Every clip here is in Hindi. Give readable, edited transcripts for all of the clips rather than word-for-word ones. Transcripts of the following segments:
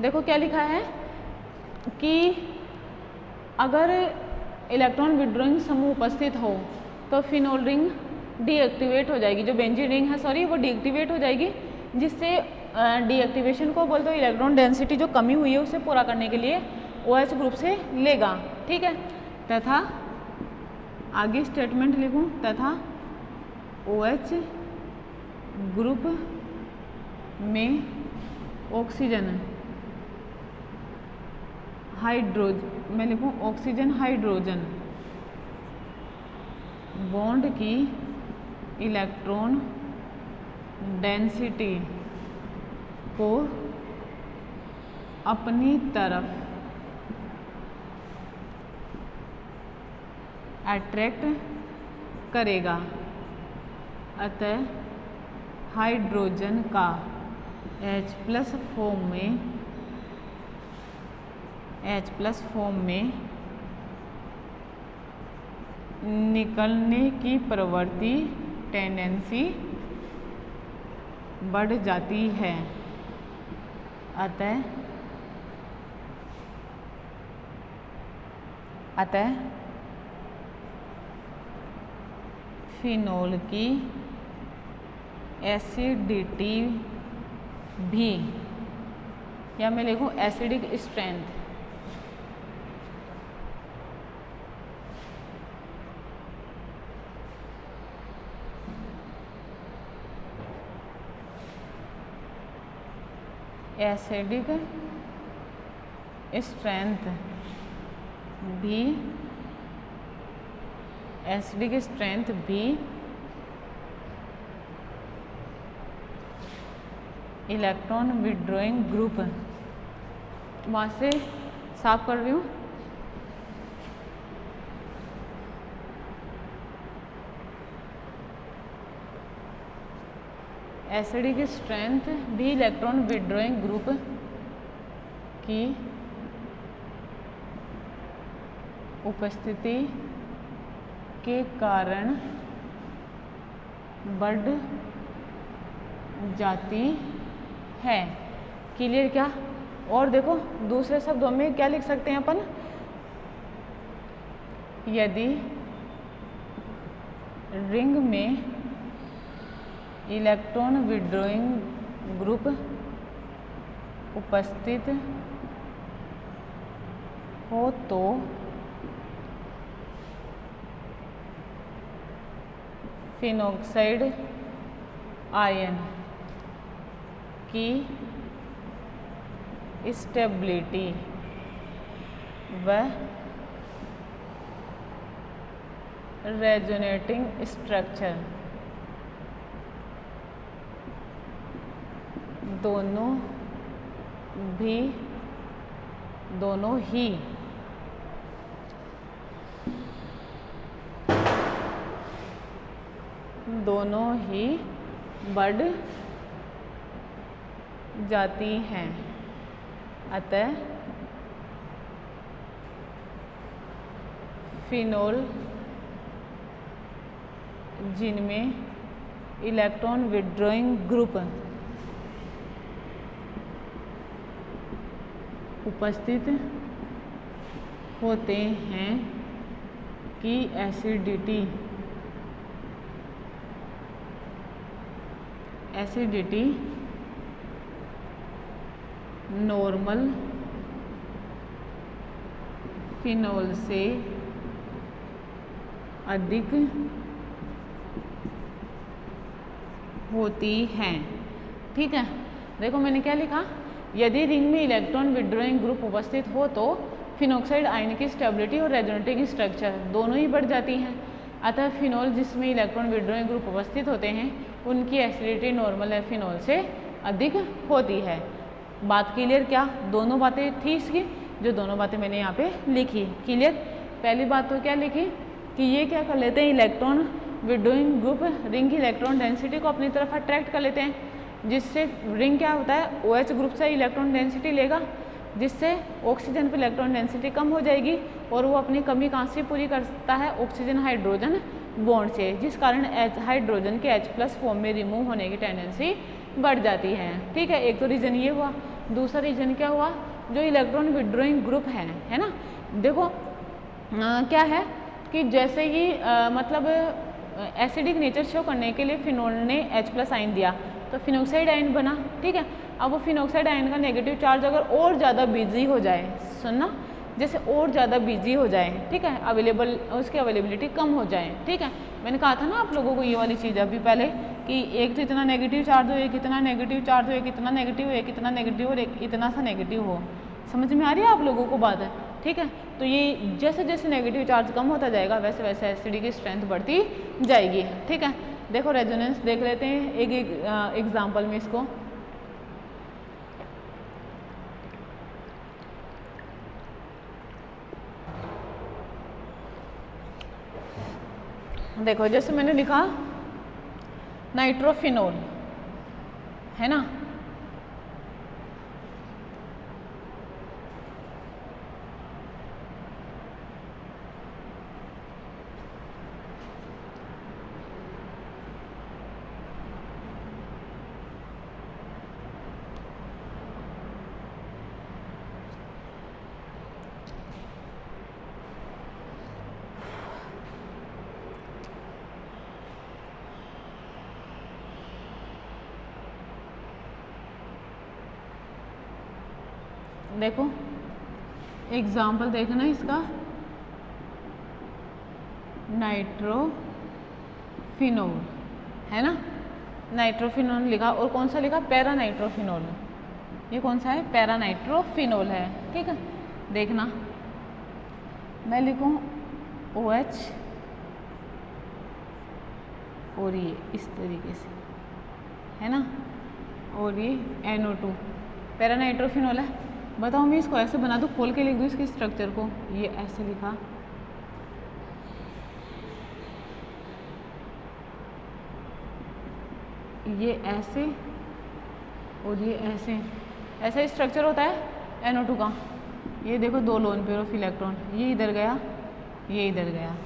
देखो क्या लिखा है कि अगर इलेक्ट्रॉन विड्रॉइंग समूह उपस्थित हो तो फिनोल रिंग डीएक्टिवेट हो जाएगी, जो बेंजीन रिंग है सॉरी वो डीएक्टिवेट हो जाएगी, जिससे डीएक्टिवेशन को बोल दो इलेक्ट्रॉन डेंसिटी जो कमी हुई है उसे पूरा करने के लिए OH ग्रुप से लेगा। ठीक है, तथा आगे स्टेटमेंट लिखूं, तथा OH ग्रुप में ऑक्सीजन हाइड्रोजन, मैं लिखूं ऑक्सीजन हाइड्रोजन बॉन्ड की इलेक्ट्रॉन डेंसिटी को अपनी तरफ अट्रैक्ट करेगा, अतः हाइड्रोजन का H+ फॉर्म में निकलने की प्रवृत्ति टेंडेंसी बढ़ जाती है, अतः फिनोल की एसिडिटी भी, या मैं लिखूं एसिडिक स्ट्रेंथ, एसिडिक स्ट्रेंथ भी इलेक्ट्रॉन विड्रॉइंग ग्रुप, वहाँ से साफ कर रही हूँ, एसिडिक स्ट्रेंथ भी इलेक्ट्रॉन विड्रॉइंग ग्रुप की उपस्थिति के कारण बढ़ जाती है। क्लियर क्या? और देखो दूसरे शब्दों में क्या लिख सकते हैं अपन, यदि रिंग में इलेक्ट्रॉन विड्रॉइंग ग्रुप उपस्थित हो तो फिनॉक्साइड आयन की स्टेबिलिटी व रेजोनेटिंग स्ट्रक्चर दोनों ही बढ़ जाती हैं, अतः फिनोल जिनमें इलेक्ट्रॉन विड्रॉइंग ग्रुप उपस्थित होते हैं की एसिडिटी नॉर्मल फिनोल से अधिक होती हैं। ठीक है, देखो मैंने क्या लिखा, यदि रिंग में इलेक्ट्रॉन विड्रॉइंग ग्रुप उपस्थित हो तो फिनॉक्साइड आयन की स्टेबिलिटी और रेजोनेटिंग स्ट्रक्चर दोनों ही बढ़ जाती हैं, अतः फिनोल जिसमें इलेक्ट्रॉन विड्रॉइंग ग्रुप उपस्थित होते हैं उनकी एसिडिटी नॉर्मल फिनोल से अधिक होती है। बात क्लियर क्या? दोनों बातें थी इसकी, जो दोनों बातें मैंने यहाँ पे लिखी। क्लियर? पहली बात तो क्या लिखी कि ये क्या कर लेते हैं, इलेक्ट्रॉन विड्रॉइंग ग्रुप रिंग की इलेक्ट्रॉन डेंसिटी को अपनी तरफ अट्रैक्ट कर लेते हैं, जिससे रिंग क्या होता है, OH ग्रुप से इलेक्ट्रॉन डेंसिटी लेगा, जिससे ऑक्सीजन पर इलेक्ट्रॉन डेंसिटी कम हो जाएगी और वो अपनी कमी कहाँ से पूरी करता है, ऑक्सीजन हाइड्रोजन बॉन्ड से, जिस कारण हाइड्रोजन के H+ फॉर्म में रिमूव होने की टेंडेंसी बढ़ जाती है। ठीक है, एक तो रीज़न ये हुआ। दूसरा रीजन क्या हुआ, जो इलेक्ट्रॉन विड्रॉइंग ग्रुप है ना। देखो क्या है कि जैसे ही मतलब एसिडिक नेचर शो करने के लिए फिनोल ने H+ आयन दिया तो फिनोक्साइड आयन बना, ठीक है। अब वो फिनोक्साइड आयन का नेगेटिव चार्ज अगर और ज़्यादा बिजी हो जाए, सुनना, जैसे और ज़्यादा बिजी हो जाए, ठीक है, उसकी अवेलेबिलिटी कम हो जाए, ठीक है। मैंने कहा था ना आप लोगों को ये वाली चीज़ अभी पहले कि एक तो इतना नेगेटिव चार्ज हो, एक इतना नेगेटिव चार्ज हो, एक इतना नेगेटिव हो, एक इतना नेगेटिव और एक इतना सा नेगेटिव हो। समझ में आ रही है आप लोगों को बात है, ठीक है। तो ये जैसे जैसे नेगेटिव चार्ज कम होता जाएगा वैसे वैसे एसिड की स्ट्रेंथ बढ़ती जाएगी, ठीक है। देखो रेजोनेंस देख लेते हैं एक एग्जाम्पल में इसको। देखो जैसे मैंने लिखा नाइट्रोफिनोल, है ना, देखो एग्जाम्पल देखना इसका, नाइट्रोफिनोल, है ना, नाइट्रोफिनोल लिखा और कौन सा लिखा, पैरा नाइट्रोफिनोल। ये कौन सा है, पैरा नाइट्रोफिनोल है, ठीक है। देखना मैं लिखूं OH और ये इस तरीके से, है ना, और ये NO2 पैरा नाइट्रोफिनोल है। बताओ मैं इसको ऐसे बना दूँ, खोल के लिख दूँ इसके स्ट्रक्चर को, ये ऐसे लिखा, ये ऐसे और ये ऐसे, ऐसा स्ट्रक्चर होता है NO2 का। ये देखो 2 लोन पेयर ऑफ इलेक्ट्रॉन, ये इधर गया, ये इधर गया,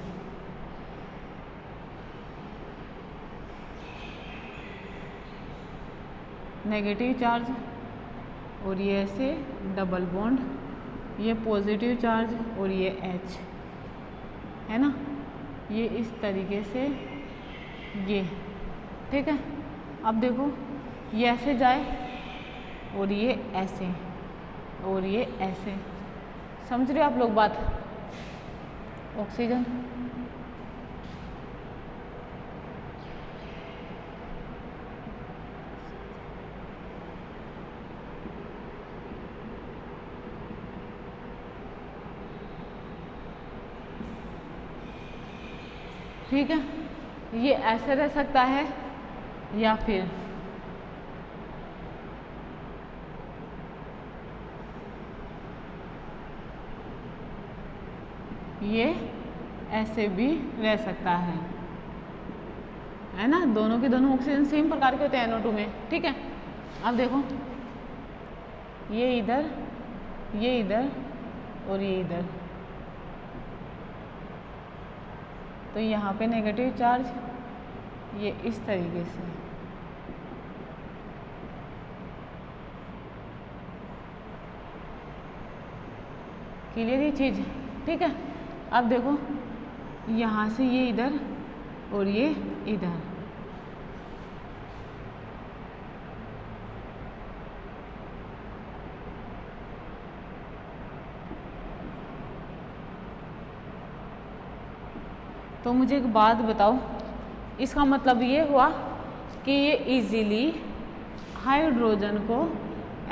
नेगेटिव चार्ज, और ये ऐसे डबल बॉन्ड, ये पॉजिटिव चार्ज और ये H, है ना, ये इस तरीके से, ये, ठीक है। अब देखो ये ऐसे जाए और ये ऐसे और ये ऐसे, समझ रहे हो आप लोग बात। ऑक्सीजन ठीक है, ये ऐसे रह सकता है या फिर ये ऐसे भी रह सकता है ना। दोनों के दोनों ऑक्सीजन सेम प्रकार के होते हैं NO2 में, ठीक है। अब देखो ये इधर और ये इधर, तो यहाँ पे नेगेटिव चार्ज, ये इस तरीके से, क्लियर ये चीज़, ठीक है। अब देखो यहाँ से ये इधर और ये इधर, तो मुझे एक बात बताओ, इसका मतलब ये हुआ कि ये इजीली हाइड्रोजन को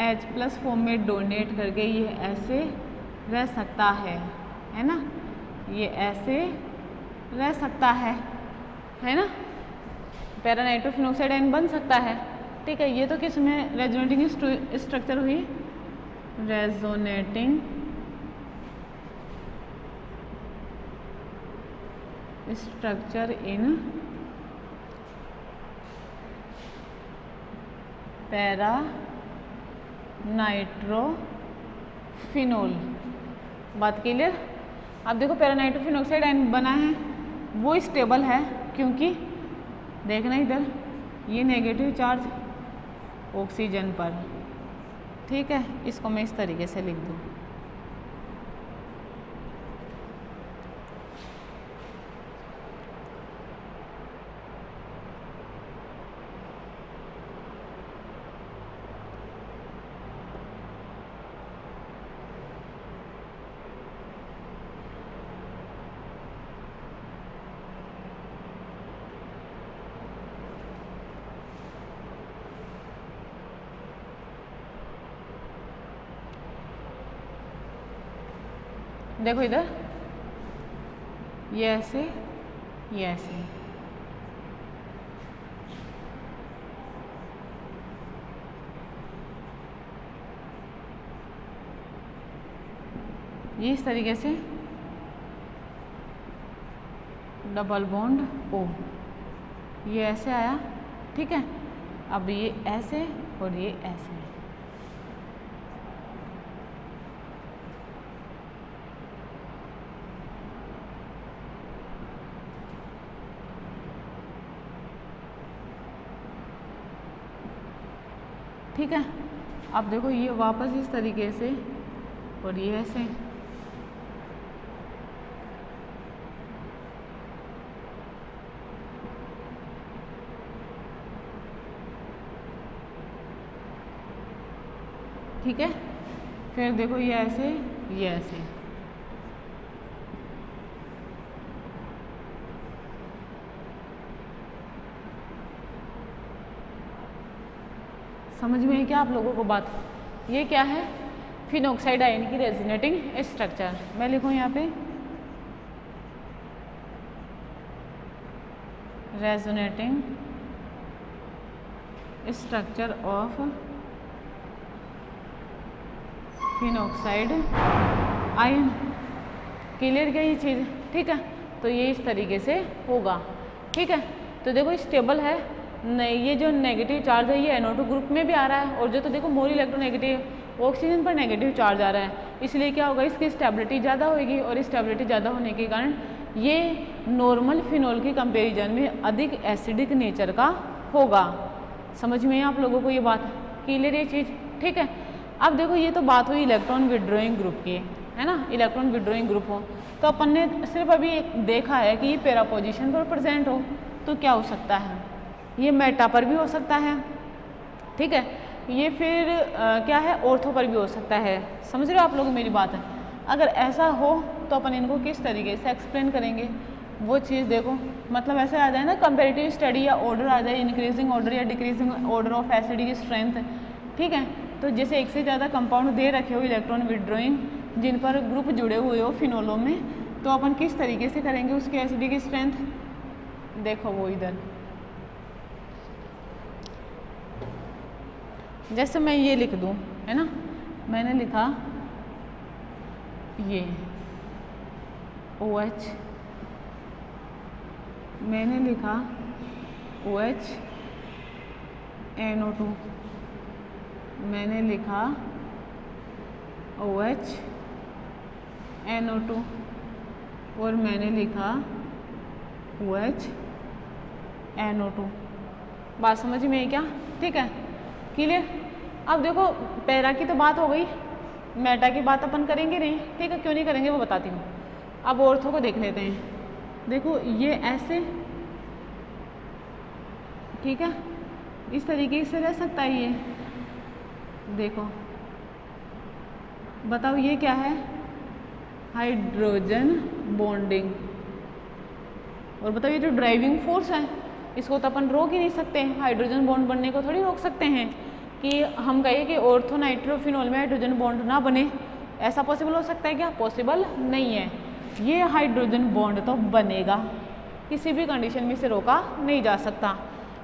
H+ फॉर्म में डोनेट करके ये ऐसे रह सकता है ना, ये ऐसे रह सकता है ना, पैरा नाइट्रोफिनोक्साइड आयन बन सकता है, ठीक है। ये तो किस में रेजोनेटिंग स्ट्रक्चर हुई, resonating structure in para nitrophenol, बात क्लियर। अब देखो पैरा नाइट्रोफिनोक्साइड आयन बना है, वो स्टेबल है क्योंकि देखना इधर ये नेगेटिव चार्ज ऑक्सीजन पर, ठीक है, इसको मैं इस तरीके से लिख दूँ। देखो इधर, ये ऐसे, ये ऐसे, ये इस तरीके से डबल बॉन्ड ओ, ये ऐसे आया, ठीक है। अब ये ऐसे और ये ऐसे, ठीक है। अब देखो ये वापस इस तरीके से और ये ऐसे, ठीक है। फिर देखो ये ऐसे, ये ऐसे, समझ में है क्या आप लोगों को बात? ये क्या है? फिनॉक्साइड आयन की रेजोनेटिंग स्ट्रक्चर। मैं लिखूँ यहाँ पे resonating structure of phenoxide ion. Clear क्या ये चीज़? ठीक है, तो ये इस तरीके से होगा, ठीक है। तो देखो स्टेबल है नहीं, ये जो नेगेटिव चार्ज है ये NO2 ग्रुप में भी आ रहा है, और जो तो देखो मोर इलेक्ट्रोनेगेटिव ऑक्सीजन पर नेगेटिव चार्ज आ रहा है, इसलिए क्या होगा, इसकी स्टेबिलिटी ज़्यादा होगी, और स्टेबिलिटी ज़्यादा होने के कारण ये नॉर्मल फिनॉल के कंपेरिजन में अधिक एसिडिक नेचर का होगा। समझ में आप लोगों को ये बात? क्लियर ये चीज़? ठीक है। अब देखो ये तो बात हुई इलेक्ट्रॉन विड्रॉइंग ग्रुप की, है ना। इलेक्ट्रॉन विड्रॉइंग ग्रुप हो तो अपन ने सिर्फ अभी देखा है कि ये पैरा पोजीशन पर प्रेजेंट हो, तो क्या हो सकता है, ये मेटा पर भी हो सकता है, ठीक है। ये फिर क्या है, ऑर्थो पर भी हो सकता है। समझ रहे हो आप लोग मेरी बात है? अगर ऐसा हो तो अपन इनको किस तरीके से एक्सप्लेन करेंगे वो चीज़ देखो, मतलब ऐसे आ जाए ना कंपेरेटिव स्टडी या ऑर्डर आ जाए, इंक्रीजिंग ऑर्डर या decreasing order of acidic strength, ठीक है। तो जैसे एक से ज़्यादा कंपाउंड दे रखे हो इलेक्ट्रॉन विड्रॉइंग जिन पर ग्रुप जुड़े हुए हो फिनोलों में, तो अपन किस तरीके से करेंगे उसकी एसिडिक स्ट्रेंथ। देखो वो इधर, जैसे मैं ये लिख दूँ, है ना, मैंने लिखा ये OH, मैंने लिखा OH NO2, मैंने लिखा OH NO2, और मैंने लिखा OH NO2। बात समझ में है क्या? ठीक है, क्लियर। अब देखो पैरा की तो बात हो गई, मेटा की बात अपन करेंगे नहीं, ठीक है। क्यों नहीं करेंगे वो बताती हूँ। अब ऑर्थो को देख लेते हैं। देखो ये ऐसे, ठीक है, इस तरीके से रह सकता है ये। देखो बताओ ये क्या है, हाइड्रोजन बॉन्डिंग। और बताओ ये जो ड्राइविंग फोर्स है इसको तो अपन रोक ही नहीं सकते, हाइड्रोजन बॉन्ड बनने को थोड़ी रोक सकते हैं कि हम कहें कि ऑर्थो नाइट्रोफिनॉल में हाइड्रोजन बॉन्ड ना बने। ऐसा पॉसिबल हो सकता है क्या? पॉसिबल नहीं है। ये हाइड्रोजन बॉन्ड तो बनेगा, किसी भी कंडीशन में से रोका नहीं जा सकता।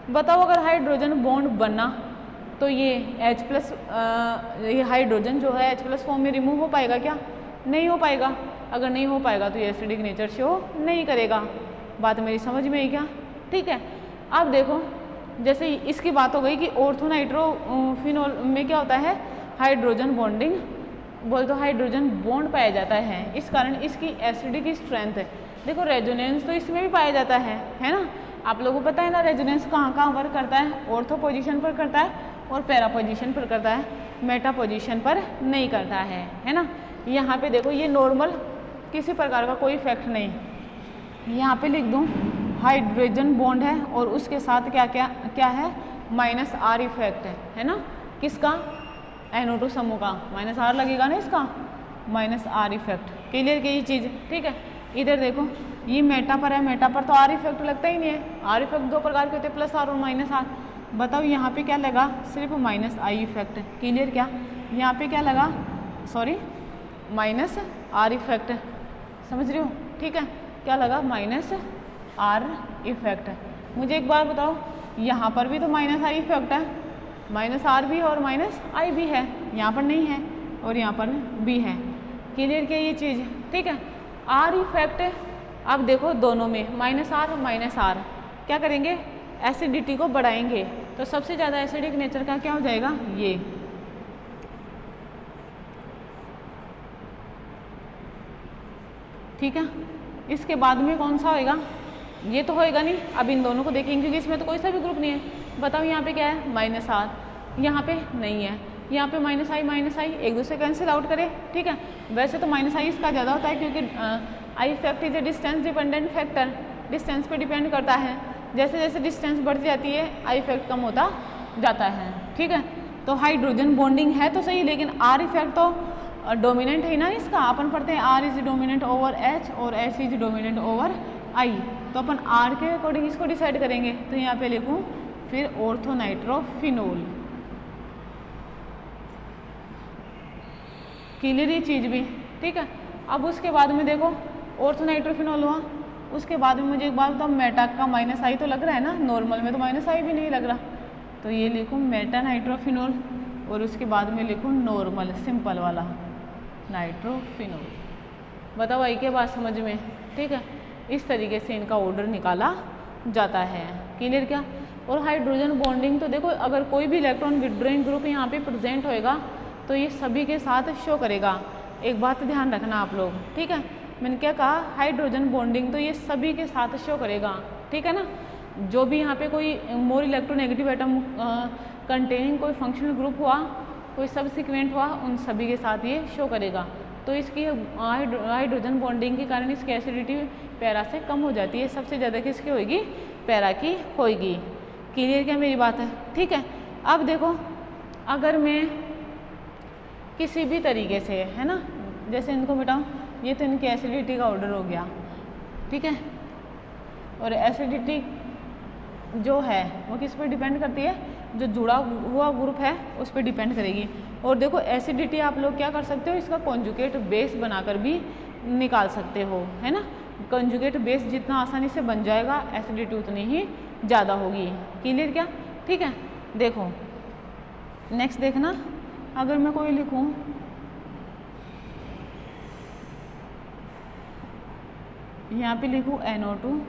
बताओ अगर हाइड्रोजन बॉन्ड बना तो ये H+, ये हाइड्रोजन जो है H+ फॉर्म में रिमूव हो पाएगा क्या? नहीं हो पाएगा। अगर नहीं हो पाएगा तो ये एसिडिक नेचर शो नहीं करेगा। बात मेरी समझ में है क्या? ठीक है। अब देखो जैसे इसकी बात हो गई कि ऑर्थो नाइट्रोफिनॉल में क्या होता है, हाइड्रोजन बॉन्डिंग, बोल तो हाइड्रोजन बॉन्ड पाया जाता है, इस कारण इसकी एसिडिक स्ट्रेंथ है। देखो रेजोनेंस तो इसमें भी पाया जाता है ना। आप लोगों को पता है ना रेजोनेंस कहाँ कहाँ वर्क करता है, ऑर्थो पोजीशन पर करता है और पैरा पोजीशन पर करता है। मेटा पोजीशन पर नहीं करता है ना। यहाँ पे देखो ये नॉर्मल, किसी प्रकार का कोई इफेक्ट नहीं। यहाँ पे लिख दूँ हाइड्रोजन बॉन्ड है और उसके साथ क्या क्या क्या है, -R इफेक्ट है ना, किसका, NO2 समूह का, -R लगेगा ना इसका, -R इफेक्ट। क्लियर की ये चीज़, ठीक है। इधर देखो ये मेटा पर है, मेटा पर तो R इफेक्ट लगता ही नहीं है। R इफेक्ट दो प्रकार के होते हैं, +R और -R। बताओ यहाँ पे क्या लगा, सिर्फ -I इफेक्ट। क्लियर क्या, यहाँ पे क्या लगा, सॉरी -R इफेक्ट, समझ रहे हो, ठीक है। क्या लगा, -R इफेक्ट। मुझे एक बार बताओ, यहाँ पर भी तो -I इफेक्ट है, -R भी है और -I भी है, यहाँ पर नहीं है और यहाँ पर भी है। क्लियर क्या ये चीज़, ठीक है। R इफेक्ट अब देखो दोनों में -R क्या करेंगे, एसिडिटी को बढ़ाएंगे। तो सबसे ज़्यादा एसिडिक नेचर का क्या हो जाएगा, ये, ठीक है। इसके बाद में कौन सा होएगा, ये तो होएगा नहीं। अब इन दोनों को देखेंगे क्योंकि इसमें तो कोई सा भी ग्रुप नहीं है। बताओ यहाँ पे क्या है, -R, यहाँ पे नहीं है, यहाँ पे -I एक दूसरे कैंसिल आउट करे, ठीक है। वैसे तो -I इसका ज़्यादा होता है क्योंकि I effect is a distance dependent factor, distance पे डिपेंड करता है। जैसे जैसे डिस्टेंस बढ़ जाती है I इफेक्ट कम होता जाता है, ठीक है। तो हाइड्रोजन बॉन्डिंग है तो सही, लेकिन R इफेक्ट तो डोमिनेंट है ना इसका। अपन पढ़ते हैं R is dominant over H और H is dominant over I। तो अपन R के अकॉर्डिंग इसको डिसाइड करेंगे। तो यहाँ पे लिखूँ फिर ऑर्थोनाइट्रोफिनोल। क्लियर ये चीज़ भी, ठीक है। अब उसके बाद में देखो ऑर्थोनाइट्रोफिनोल हुआ, उसके बाद में मुझे एक बात बताओ, मेटा का -I तो लग रहा है ना, नॉर्मल में तो -I भी नहीं लग रहा। तो ये लिखूँ मेटा नाइट्रोफिनोल और उसके बाद में लिखूँ नॉर्मल सिंपल वाला नाइट्रोफिनोल। बताओ आई के बात समझ में, ठीक है। इस तरीके से इनका ऑर्डर निकाला जाता है। क्लियर क्या, और हाइड्रोजन बॉन्डिंग तो देखो अगर कोई भी इलेक्ट्रॉन विड्रॉइंग ग्रुप यहाँ पे प्रेजेंट होएगा तो ये सभी के साथ शो करेगा। एक बात ध्यान रखना आप लोग, ठीक है। मैंने क्या कहा, हाइड्रोजन बॉन्डिंग तो ये सभी के साथ शो करेगा, ठीक है ना। जो भी यहाँ पे कोई मोर इलेक्ट्रोनेगेटिव एटम कंटेनिंग कोई फंक्शनल ग्रुप हुआ, कोई सब सीक्वेंट हुआ, उन सभी के साथ ये शो करेगा। तो इसकी हाइड्रोजन बॉन्डिंग के कारण इसकी एसिडिटी पैरा से कम हो जाती है। सबसे ज़्यादा किसकी होगी, पैरा की होगी। क्लियर क्या मेरी बात है, ठीक है। अब देखो अगर मैं किसी भी तरीके से, है ना, जैसे इनको मिटाऊँ, ये तो इनकी एसिडिटी का ऑर्डर हो गया, ठीक है। और एसिडिटी जो है वो किस पर डिपेंड करती है, जो जुड़ा हुआ ग्रुप है उस पर डिपेंड करेगी। और देखो एसिडिटी आप लोग क्या कर सकते हो, इसका कॉन्जुगेट बेस बनाकर भी निकाल सकते हो, है ना। कॉन्जुगेट बेस जितना आसानी से बन जाएगा एसिडिटी उतनी ही ज़्यादा होगी। क्लियर क्या, ठीक है। देखो नेक्स्ट देखना, अगर मैं कोई लिखूँ यहाँ पे लिखूँ NO2,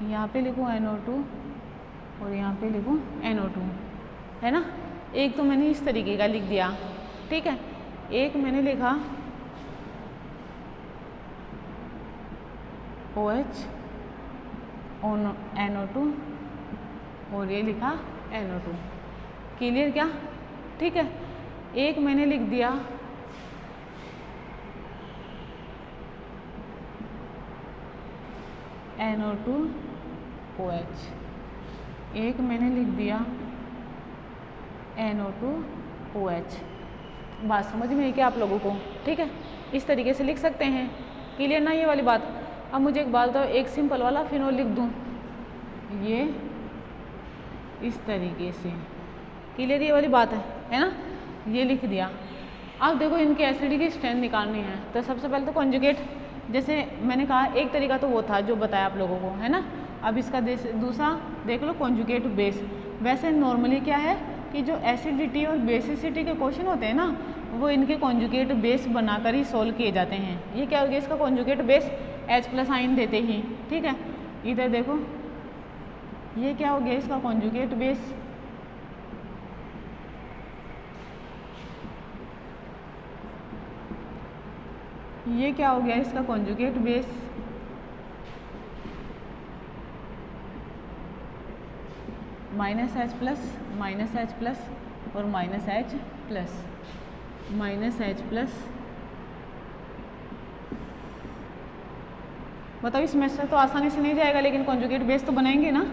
यहाँ पे लिखूँ NO2 और यहाँ पे लिखूँ NO2, है ना। एक तो मैंने इस तरीके का लिख दिया, ठीक है। एक मैंने लिखा OH NO2 और ये लिखा NO2। क्लियर क्या, ठीक है। एक मैंने लिख दिया NO2 OH, एक मैंने लिख दिया NO2 OH। बात समझ में आई क्या आप लोगों को, ठीक है। इस तरीके से लिख सकते हैं। क्लियर ना ये वाली बात। अब मुझे एक बात बताओ, एक सिंपल वाला फिनोल लिख दूँ ये इस तरीके से। क्लियर ये वाली बात है ना, ये लिख दिया। अब देखो इनकी एसिडिटी की स्ट्रेंथ निकालनी है तो सबसे पहले तो कॉन्जुगेट, जैसे मैंने कहा एक तरीका तो वो था जो बताया आप लोगों को, है ना। अब इसका दूसरा देख लो कॉन्जुगेट बेस। वैसे नॉर्मली क्या है कि जो एसिडिटी और बेसिसिटी के क्वेश्चन होते हैं ना, वो इनके कॉन्जुगेट बेस बनाकर ही सोल्व किए जाते हैं। ये क्या हो गया इसका कॉन्जुगेट बेस, H+ आयन देते ही, ठीक है। इधर देखो ये क्या हो गया इसका कॉन्जुगेट बेस, ये क्या हो गया इसका कॉन्जुगेट बेस, -H+, -H+, और माइनस एच प्लस। बताओ इसमें से तो आसानी से नहीं जाएगा, लेकिन कॉन्जुगेट बेस तो बनाएंगे ना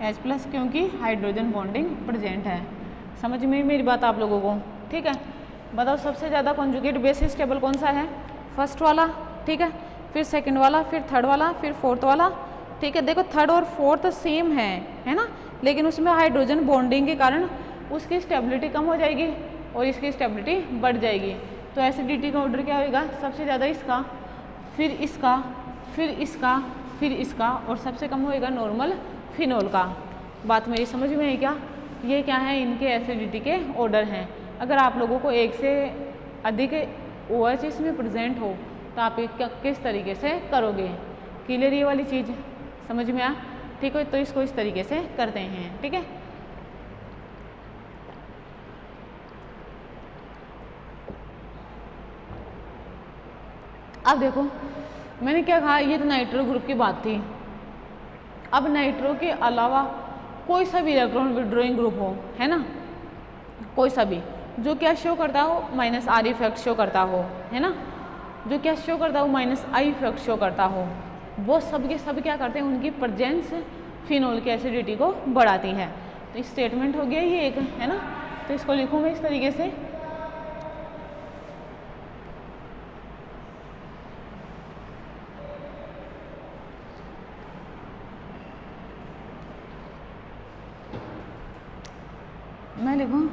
H प्लस, क्योंकि हाइड्रोजन बॉन्डिंग प्रेजेंट है। समझ में मेरी बात आप लोगों को? ठीक है, बताओ सबसे ज़्यादा कॉन्जुगेट बेस स्टेबल कौन सा है? फर्स्ट वाला, ठीक है, फिर सेकंड वाला, फिर थर्ड वाला, फिर फोर्थ वाला। ठीक है, देखो थर्ड और फोर्थ सेम है ना, लेकिन उसमें हाइड्रोजन बॉन्डिंग के कारण उसकी स्टेबिलिटी कम हो जाएगी और इसकी स्टेबिलिटी बढ़ जाएगी। तो एसिडिटी का ऑर्डर क्या होगा? सबसे ज़्यादा इसका, फिर इसका, फिर इसका, फिर इसका, और सबसे कम होएगा नॉर्मल फिनोल का। बात मेरी समझ में है क्या? ये क्या है? इनके एसिडिटी के ऑर्डर हैं। अगर आप लोगों को एक से अधिक OH इसमें प्रेजेंट हो तो आप किस तरीके से करोगे? क्लियर ये वाली चीज़ समझ में आ? ठीक है, तो इसको इस तरीके से करते हैं। ठीक है, अब देखो मैंने क्या कहा, ये तो नाइट्रो ग्रुप की बात थी। अब नाइट्रो के अलावा कोई सा भी इलेक्ट्रॉन विड्रॉइंग ग्रुप हो, है ना, कोई सा भी जो क्या शो करता हो? माइनस R इफेक्ट शो करता हो, है ना, जो क्या शो करता हो? माइनस I इफेक्ट शो करता हो। वो सब के सब क्या करते हैं? उनकी प्रेजेंस फिनोल की एसिडिटी को बढ़ाती है। तो स्टेटमेंट हो गया ये एक, है ना। तो इसको लिखूँ मैं इस तरीके से, मैं लिखूँ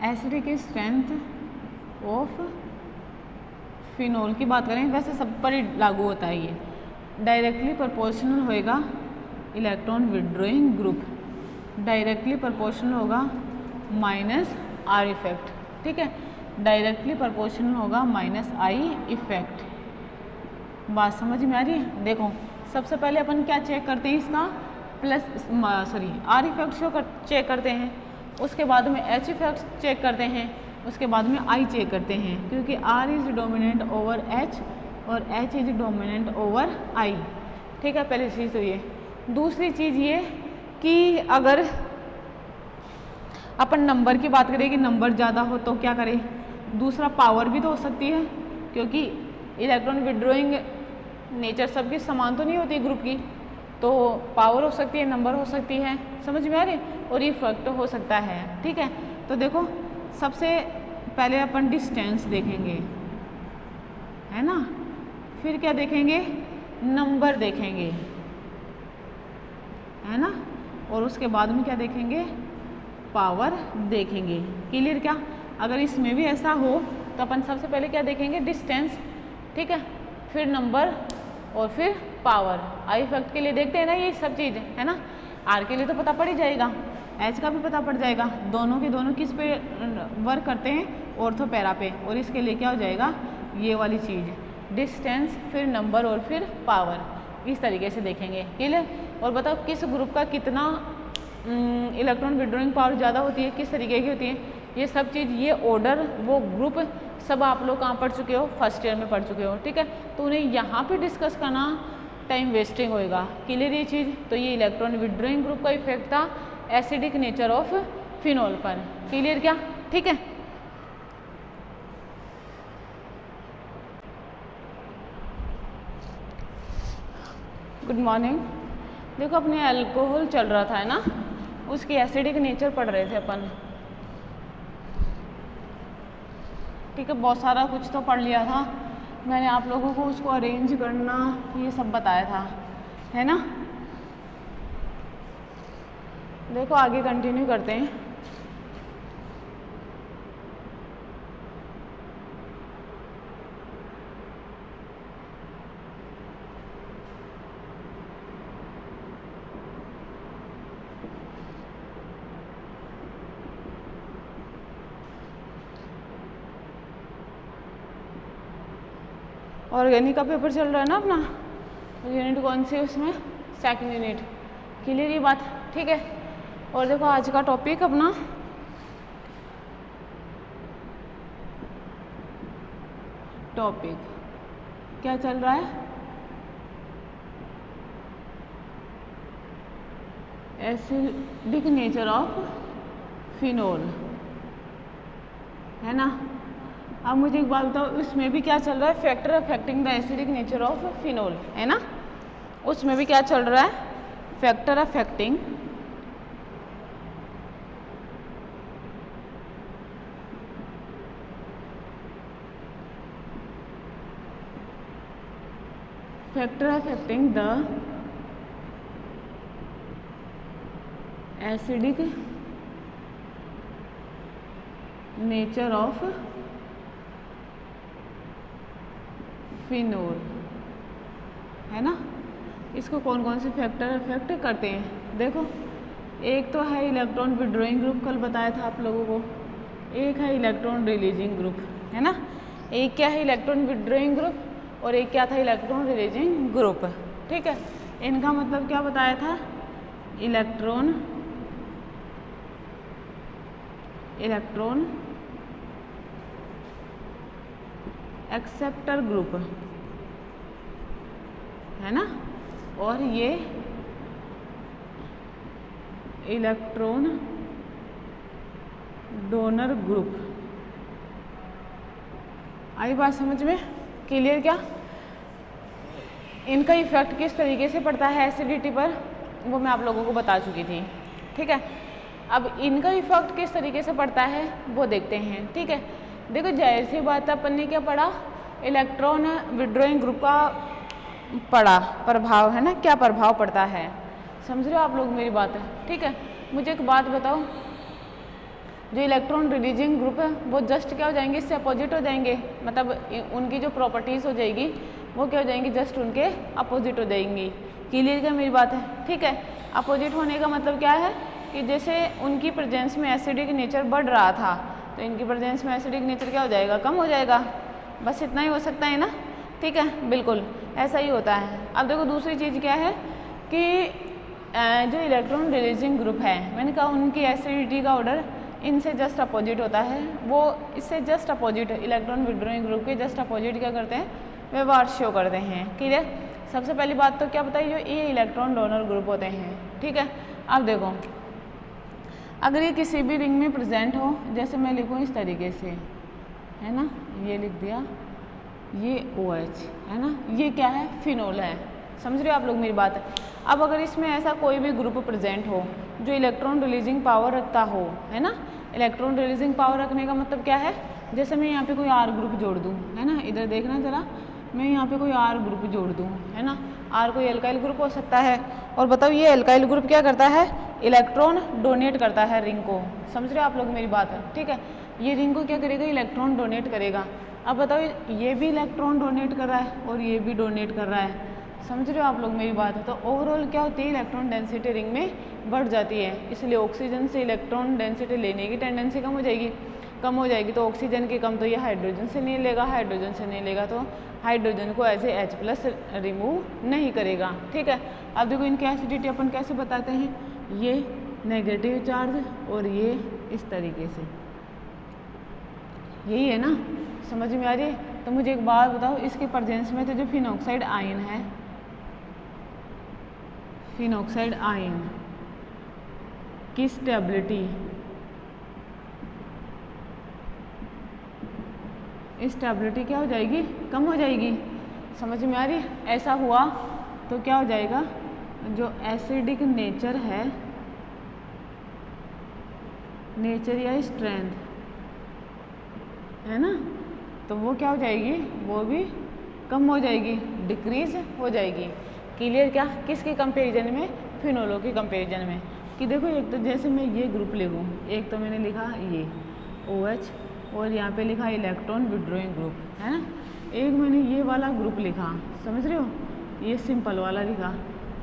एसिडिक स्ट्रेंथ ऑफ फिनोल की बात करें, वैसे सब पर ही लागू होता है ये, डायरेक्टली प्रोपोर्शनल होएगा electron withdrawing group, directly proportional होगा माइनस R इफेक्ट। ठीक है, डायरेक्टली प्रोपोर्शनल होगा माइनस I इफेक्ट। बात समझ में आ रही है? देखो सबसे पहले अपन क्या चेक करते हैं? इसका R इफेक्ट शो चेक करते हैं, उसके बाद में H इफेक्ट चेक करते हैं, उसके बाद में I चेक करते हैं, क्योंकि R is dominant over H और H is dominant over I। ठीक है, पहली चीज़ तो ये। दूसरी चीज़ ये कि अगर अपन नंबर की बात करें कि नंबर ज़्यादा हो तो क्या करें? दूसरा पावर भी तो हो सकती है, क्योंकि इलेक्ट्रॉन विड्रॉइंग नेचर सबकी समान तो नहीं होती ग्रुप की, तो पावर हो सकती है, नंबर हो सकती है, समझ में आ रही, और इफेक्ट हो सकता है। ठीक है, तो देखो सबसे पहले अपन डिस्टेंस देखेंगे, है ना, फिर क्या देखेंगे? नंबर देखेंगे, है ना, और उसके बाद में क्या देखेंगे? पावर देखेंगे। क्लियर क्या? अगर इसमें भी ऐसा हो तो अपन सबसे पहले क्या देखेंगे? डिस्टेंस, ठीक है, फिर नंबर और फिर पावर। I इफेक्ट के लिए देखते हैं ना ये सब चीज़, है ना। R के लिए तो पता पड़ ही जाएगा, H का भी पता पड़ जाएगा, दोनों के दोनों किस पे वर्क करते हैं? ऑर्थो पैरा पे। और इसके लिए क्या हो जाएगा? ये वाली चीज़, डिस्टेंस, फिर नंबर और फिर पावर, इस तरीके से देखेंगे। क्लियर? और बताओ किस ग्रुप का कितना इलेक्ट्रॉन विड्रॉइंग पावर ज़्यादा होती है, किस तरीके की होती है? ये सब चीज़, ये ऑर्डर, वो ग्रुप सब आप लोग कहाँ पढ़ चुके हो? फर्स्ट ईयर में पढ़ चुके हो। ठीक है, तो उन्हें यहाँ पे डिस्कस करना टाइम वेस्टिंग होएगा। क्लियर ये चीज़? तो ये इलेक्ट्रॉन विड्रॉइंग ग्रुप का इफेक्ट था एसिडिक नेचर ऑफ फिनोल पर। क्लियर क्या? ठीक है, गुड मॉर्निंग। देखो अपने अल्कोहल चल रहा था, है ना, उसकी एसिडिक नेचर पढ़ रहे थे अपन। ठीक है, बहुत सारा कुछ तो पढ़ लिया था मैंने, आप लोगों को उसको अरेंज करना ये सब बताया था, है ना। देखो आगे कंटिन्यू करते हैं। ऑर्गेनिक का पेपर चल रहा है ना अपना, यूनिट कौन सी है उसमें? Second unit. क्लियर ये बात? ठीक है, और देखो आज का टॉपिक अपना टॉपिक क्या चल रहा है? एसिडिक नेचर ऑफ फिनोल, है ना। अब मुझे एक बात बताओ, उसमें भी क्या चल रहा है, factor affecting the acidic nature of phenol, है ना। उसमें भी क्या चल रहा है, factor affecting the acidic nature of phenol, है ना। इसको कौन कौन से फैक्टर अफेक्ट करते हैं, देखो एक तो है इलेक्ट्रॉन विड्रॉइंग ग्रुप, कल बताया था आप लोगों को, एक है इलेक्ट्रॉन रिलीजिंग ग्रुप, है ना। एक क्या है, इलेक्ट्रॉन विड्रॉइंग ग्रुप, और एक क्या था, इलेक्ट्रॉन रिलीजिंग ग्रुप, ठीक है। इनका मतलब क्या बताया था, इलेक्ट्रॉन एक्सेप्टर ग्रुप, है ना, और ये इलेक्ट्रॉन डोनर ग्रुप। आई बात समझ में, क्लियर क्या। इनका इफेक्ट किस तरीके से पड़ता है एसिडिटी पर, वो मैं आप लोगों को बता चुकी थी, ठीक है। अब इनका इफेक्ट किस तरीके से पड़ता है वो देखते हैं, ठीक है। देखो जाहिर सी बात है, अपन ने क्या पढ़ा, इलेक्ट्रॉन विड्रॉइंग ग्रुप का पढ़ा प्रभाव, है ना, क्या प्रभाव पड़ता है, समझ रहे हो आप लोग मेरी बात है, ठीक है। मुझे एक बात बताओ, जो इलेक्ट्रॉन रिलीजिंग ग्रुप है वो जस्ट क्या हो जाएंगे, इससे अपोजिट हो जाएंगे, मतलब उनकी जो प्रॉपर्टीज़ हो जाएगी वो क्या हो जाएंगी, जस्ट उनके अपोजिट हो जाएंगी। क्लियर क्या मेरी बात है, ठीक है। अपोजिट होने का मतलब क्या है कि जैसे उनकी प्रेजेंस में एसिडिक नेचर बढ़ रहा था, तो इनकी प्रेजेंस में एसिडिक नेचर क्या हो जाएगा, कम हो जाएगा, बस इतना ही हो सकता है ना, ठीक है, बिल्कुल ऐसा ही होता है। अब देखो दूसरी चीज़ क्या है कि जो इलेक्ट्रॉन रिलीजिंग ग्रुप है, मैंने कहा उनकी एसिडिटी का ऑर्डर इनसे जस्ट अपोजिट होता है, वो इससे just opposite, electron withdrawing group के जस्ट अपोजिट क्या करते हैं, व्यवहार शो करते हैं। क्लियर। सबसे पहली बात तो क्या बताइए, जो ये इलेक्ट्रॉन डोनर ग्रुप होते हैं, ठीक है। अब देखो अगर ये किसी भी रिंग में प्रेजेंट हो, जैसे मैं लिखूँ इस तरीके से, है ना, ये लिख दिया, ये OH है ना, ये क्या है, फिनोल है, समझ रहे हो आप लोग मेरी बात है। अब अगर इसमें ऐसा कोई भी ग्रुप प्रेजेंट हो जो इलेक्ट्रॉन रिलीजिंग पावर रखता हो, है ना, इलेक्ट्रॉन रिलीजिंग पावर रखने का मतलब क्या है, जैसे मैं यहाँ पे कोई R ग्रुप जोड़ दूँ, है ना, इधर देखना जरा, मैं यहाँ पे कोई R ग्रुप जोड़ दूँ, है ना, R कोई एल्काइल ग्रुप हो सकता है, और बताओ ये एल्काइल ग्रुप क्या करता है, इलेक्ट्रॉन डोनेट करता है रिंग को, समझ रहे हो आप लोग मेरी बात है, ठीक है। ये रिंग को क्या करेगा, इलेक्ट्रॉन डोनेट करेगा। अब बताओ ये भी इलेक्ट्रॉन डोनेट कर रहा है और ये भी डोनेट कर रहा है, समझ रहे हो आप लोग मेरी बात है। तो ओवरऑल क्या होती है, इलेक्ट्रॉन डेंसिटी रिंग में बढ़ जाती है, इसलिए ऑक्सीजन से इलेक्ट्रॉन डेंसिटी लेने की टेंडेंसी कम हो जाएगी, तो ऑक्सीजन की कम तो ये हाइड्रोजन से नहीं लेगा, हाइड्रोजन से नहीं लेगा तो हाइड्रोजन को एज ए H+ रिमूव नहीं करेगा, ठीक है। अब देखो इनकी एसिडिटी अपन कैसे बताते हैं, ये नेगेटिव चार्ज और ये इस तरीके से, यही है ना, समझ में आ रही है। तो मुझे एक बात बताओ, इसके प्रेजेंस में तो जो फिनॉक्साइड आयन है, फिनॉक्साइड आयन की स्टेबिलिटी, स्टेबिलिटी क्या हो जाएगी, कम हो जाएगी, समझ में आ रही है। ऐसा हुआ तो क्या हो जाएगा, जो एसिडिक नेचर है, नेचर या स्ट्रेंथ है ना, तो वो क्या हो जाएगी, वो भी कम हो जाएगी, डिक्रीज हो जाएगी। क्लियर क्या, किसके कंपैरिजन में, फिनोलों के कंपैरिजन में। कि देखो एक तो जैसे मैं ये ग्रुप लिखूँ, एक तो मैंने लिखा ये OH और यहाँ पे लिखा इलेक्ट्रॉन विड्रॉइंग ग्रुप, है ना, एक मैंने ये वाला ग्रुप लिखा, समझ रहे हो, ये सिंपल वाला लिखा,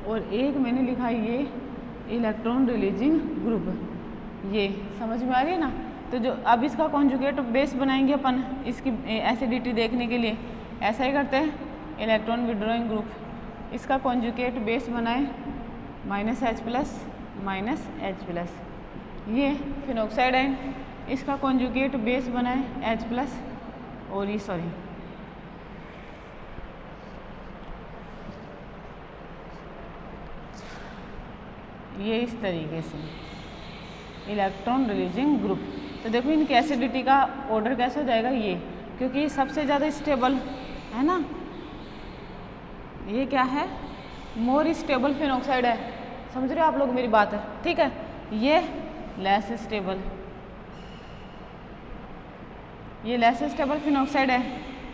और एक मैंने लिखा ये इलेक्ट्रॉन रिलीजिंग ग्रुप, ये समझ में आ रही है ना। तो जो अब इसका कॉन्जुगेट बेस बनाएंगे अपन इसकी एसिडिटी देखने के लिए, ऐसा ही करते हैं, इलेक्ट्रॉन विड्रॉइंग ग्रुप, इसका कॉन्जुगेट बेस बनाए -H+, ये फिनॉक्साइड आयन, इसका कॉन्जुगेट बेस बनाए H+, और ये सॉरी ये इस तरीके से इलेक्ट्रॉन रिलीजिंग ग्रुप। तो देखो इनकी एसिडिटी का ऑर्डर कैसे हो जाएगा, ये, क्योंकि ये सबसे ज़्यादा स्टेबल है ना, ये क्या है, मोर स्टेबल फिनॉक्साइड है। समझ रहे हो आप लोग मेरी बात है, ठीक है। ये लेस स्टेबल, ये लेस स्टेबल फिनॉक्साइड है,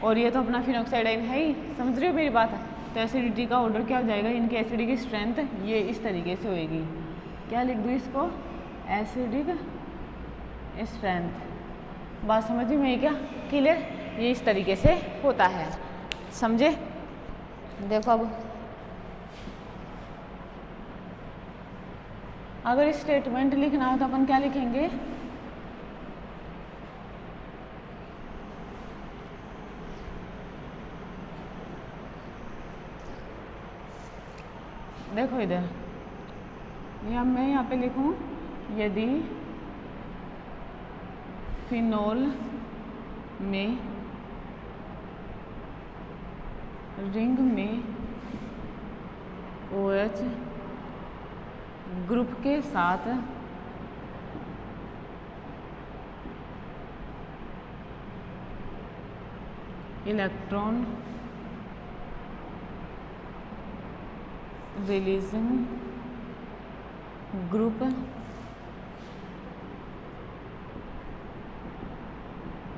और ये तो अपना फिनॉक्साइड है ही। समझ रहे हो मेरी बात है। तो एसिडिटी का ऑर्डर क्या हो जाएगा, इनकी एसिडिक स्ट्रेंथ ये इस तरीके से होएगी। क्या लिख दूँ इसको, एसिडिक स्ट्रेंथ। बात समझ में क्या, क्लियर, ये इस तरीके से होता है, समझे। देखो अब अगर स्टेटमेंट लिखना हो तो अपन क्या लिखेंगे, देखो इधर या मैं यहाँ पे लिखूँ, यदि फिनोल में रिंग में OH ग्रुप के साथ इलेक्ट्रॉन रिलीजिंग ग्रुप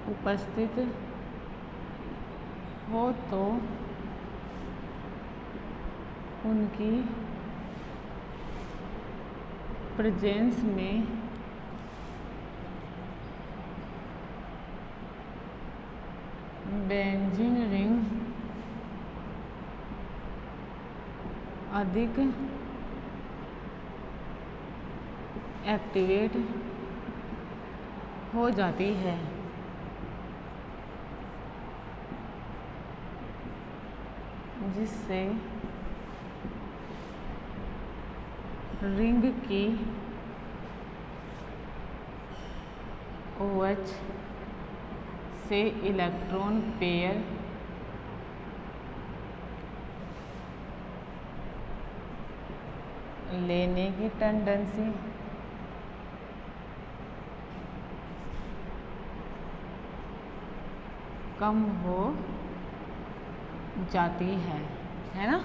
उपस्थित हो तो उनकी प्रेजेंस में बेंजीन रिंग अधिक एक्टिवेट हो जाती है, जिससे रिंग की OH से इलेक्ट्रॉन पेयर लेने की टेंडेंसी कम हो जाती है ना।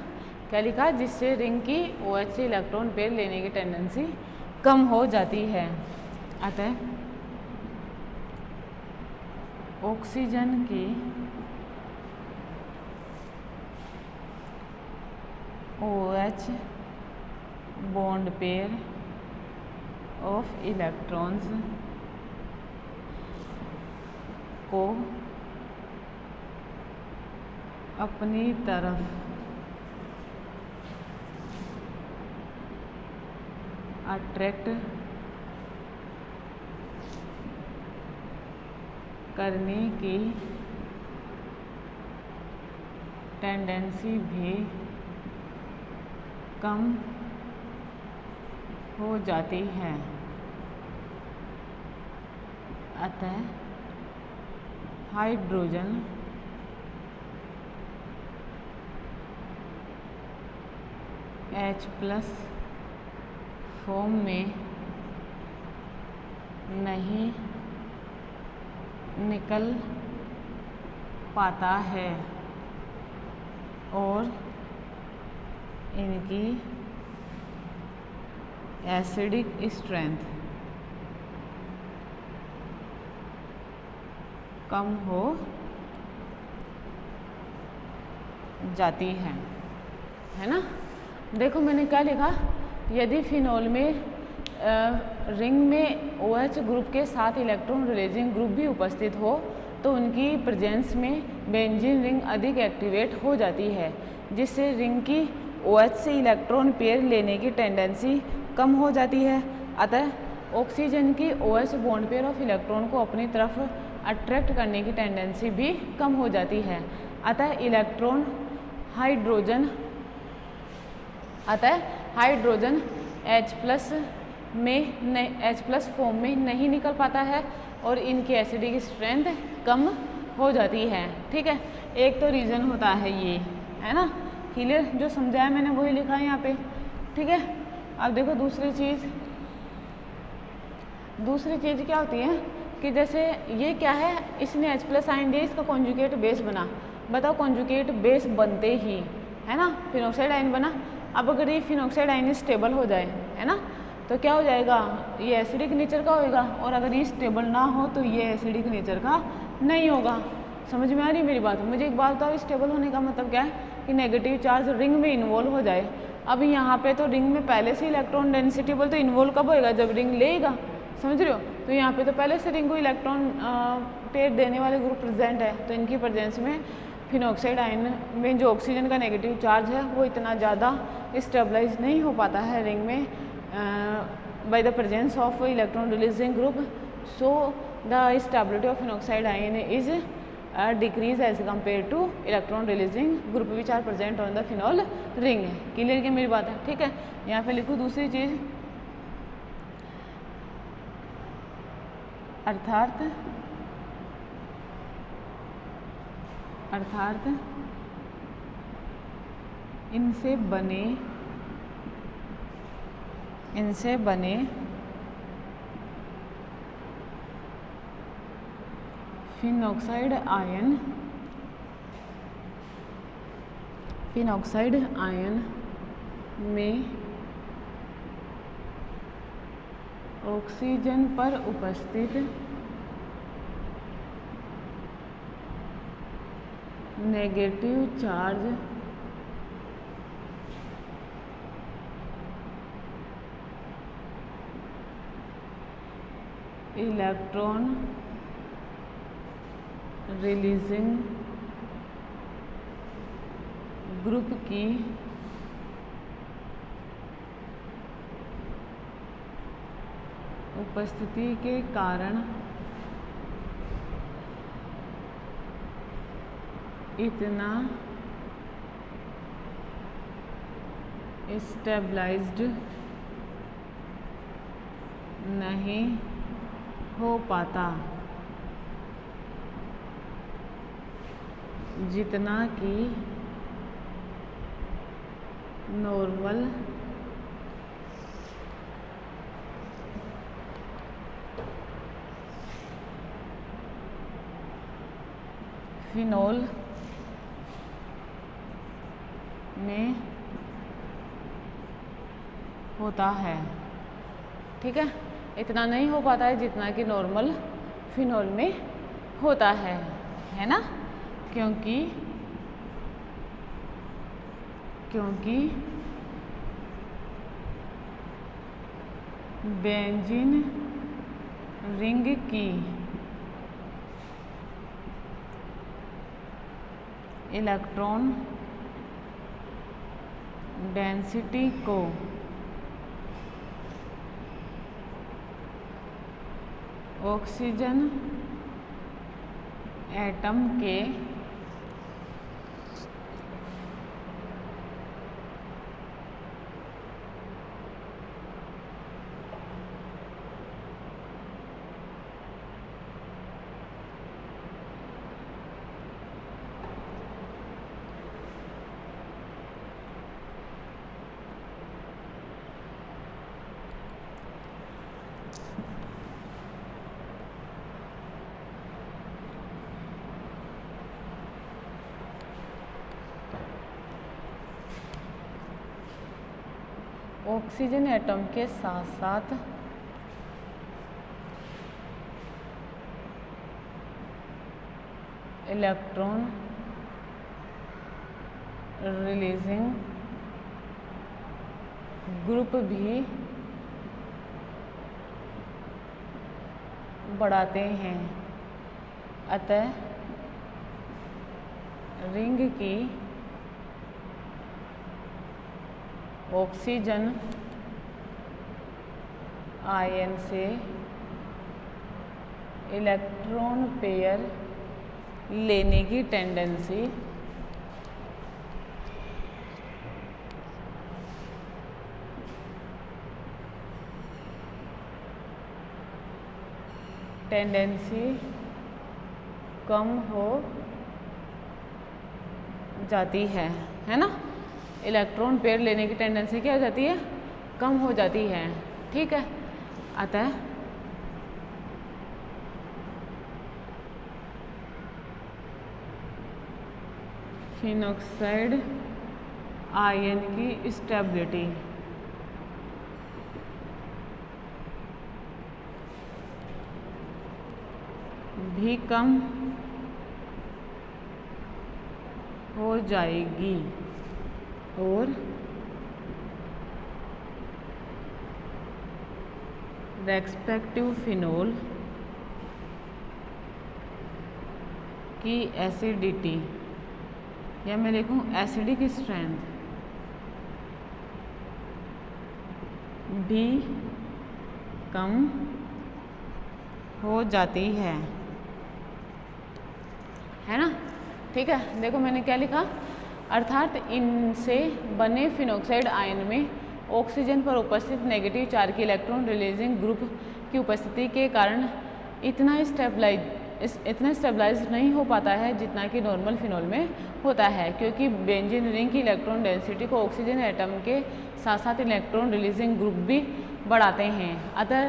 क्या लिखा, जिससे रिंग की OH से इलेक्ट्रॉन पेयर लेने की टेंडेंसी कम हो जाती है। अतः ऑक्सीजन की OH bond pair of electrons को अपनी तरफ अट्रैक्ट करने की टेंडेंसी भी कम हो जाती है। अतः हाइड्रोजन H+ फॉर्म में नहीं निकल पाता है और इनकी एसिडिक स्ट्रेंथ कम हो जाती है ना। देखो मैंने क्या लिखा, यदि फिनोल में रिंग में OH ग्रुप के साथ इलेक्ट्रॉन रिलीजिंग ग्रुप भी उपस्थित हो तो उनकी प्रेजेंस में बेंजीन रिंग अधिक एक्टिवेट हो जाती है, जिससे रिंग की OH से इलेक्ट्रॉन पेयर लेने की टेंडेंसी कम हो जाती है। अतः ऑक्सीजन की OH bond pair of electron को अपनी तरफ अट्रैक्ट करने की टेंडेंसी भी कम हो जाती है। अतः हाइड्रोजन H+ फॉर्म में नहीं निकल पाता है और इनकी एसिडिक स्ट्रेंथ कम हो जाती है। ठीक है, एक तो रीज़न होता है ये, है ना। क्लियर, जो समझाया मैंने वही लिखा है यहाँ पे। ठीक है, अब देखो दूसरी चीज़ क्या होती है कि जैसे ये क्या है, इसने H+ आयन दिया, इसका कॉन्जुगेट बेस बना। बताओ कॉन्जुगेट बेस बनते ही, है ना, फिनॉक्साइड आयन बना। अब अगर ये फिनॉक्साइड आयन स्टेबल हो जाए, है ना, तो क्या हो जाएगा, ये एसिडिक नेचर का होएगा, और अगर ये स्टेबल ना हो तो ये एसिडिक नेचर का नहीं होगा। समझ में आ रही मेरी बात? मुझे एक बात बताओ, स्टेबल होने का मतलब क्या है कि नेगेटिव चार्ज रिंग में इन्वॉल्व हो जाए। अब यहाँ पे तो रिंग में पहले से इलेक्ट्रॉन डेंसिटी बोल, तो इन्वॉल्व कब होएगा, जब रिंग लेगा। समझ रहे हो? तो यहाँ पे तो पहले से रिंग को इलेक्ट्रॉन पेयर देने वाले ग्रुप प्रेजेंट है, तो इनकी प्रेजेंस में फिनॉक्साइड आयन में जो ऑक्सीजन का नेगेटिव चार्ज है वो इतना ज़्यादा स्टेबलाइज नहीं हो पाता है रिंग में by the presence of electron releasing group. So the stability of phenoxide ion is decrease as compare to electron releasing group which are present on the phenol ring. Clear की मेरी बात है? ठीक है, यहाँ पे लिखूँ दूसरी चीज़, अर्थात इनसे बने फिनॉक्साइड आयन में ऑक्सीजन पर उपस्थित negative charge electron releasing group की उपस्थिति के कारण इतना स्टेबलाइज्ड नहीं हो पाता जितना कि नॉर्मल फिनॉल में होता है। ठीक है, इतना नहीं हो पाता है जितना कि नॉर्मल फिनॉल में होता है ना, क्योंकि बेंजीन रिंग की इलेक्ट्रॉन डेंसिटी को ऑक्सीजन एटम के ऑक्सीजन एटम के साथ साथ इलेक्ट्रॉन रिलीजिंग ग्रुप भी बढ़ाते हैं। अतः रिंग की ऑक्सीजन आयन से इलेक्ट्रॉन पेयर लेने की टेंडेंसी कम हो जाती है ना। इलेक्ट्रॉन पेयर लेने की टेंडेंसी क्या हो जाती है, कम हो जाती है। ठीक है, अतः फिनॉक्साइड आयन की स्टेबिलिटी भी कम हो जाएगी और रेस्पेक्टिव फिनोल की एसिडिटी, या मैं लिखूं एसिडिक स्ट्रेंथ भी कम हो जाती है ना। ठीक है, देखो मैंने क्या लिखा, अर्थात इनसे बने फिनॉक्साइड आयन में ऑक्सीजन पर उपस्थित नेगेटिव चार्ज के इलेक्ट्रॉन रिलीजिंग ग्रुप की उपस्थिति के कारण इतना स्टेबलाइज नहीं हो पाता है जितना कि नॉर्मल फिनॉल में होता है, क्योंकि बेंजीन रिंग की इलेक्ट्रॉन डेंसिटी को ऑक्सीजन एटम के साथ साथ इलेक्ट्रॉन रिलीजिंग ग्रुप भी बढ़ाते हैं। अतः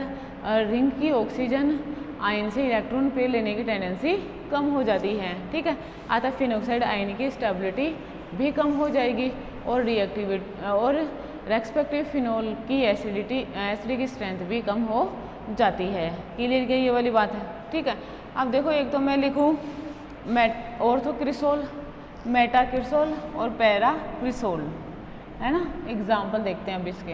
रिंग की ऑक्सीजन आयन से इलेक्ट्रॉन पेड़ लेने की टेंडेंसी कम हो जाती है। ठीक है, अतः फिनॉक्साइड आयन की स्टेबिलिटी भी कम हो जाएगी और रिएक्टिविटी और रेस्पेक्टिव फिनोल की एसिडिक स्ट्रेंथ भी कम हो जाती है। क्लियर गई ये वाली बात है। ठीक है, अब देखो एक तो मैं लिखूँ ऑर्थोक्रिसोल, मेटाक्रिसोल और पैराक्रिसोल, है ना। एग्जाम्पल देखते हैं अब इसके।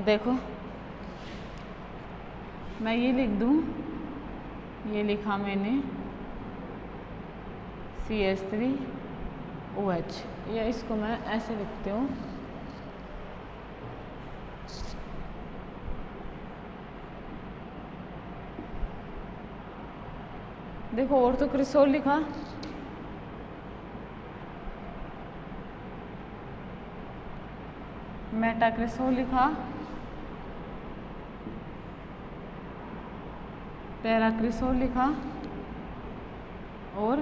देखो मैं ये लिख दूँ, ये लिखा मैंने CH3OH, या इसको मैं ऐसे लिखती हूँ, देखो ऑर्थोक्रिसोल लिखा, मेटाक्रिसोल लिखा, पैराक्रिसोल लिखा और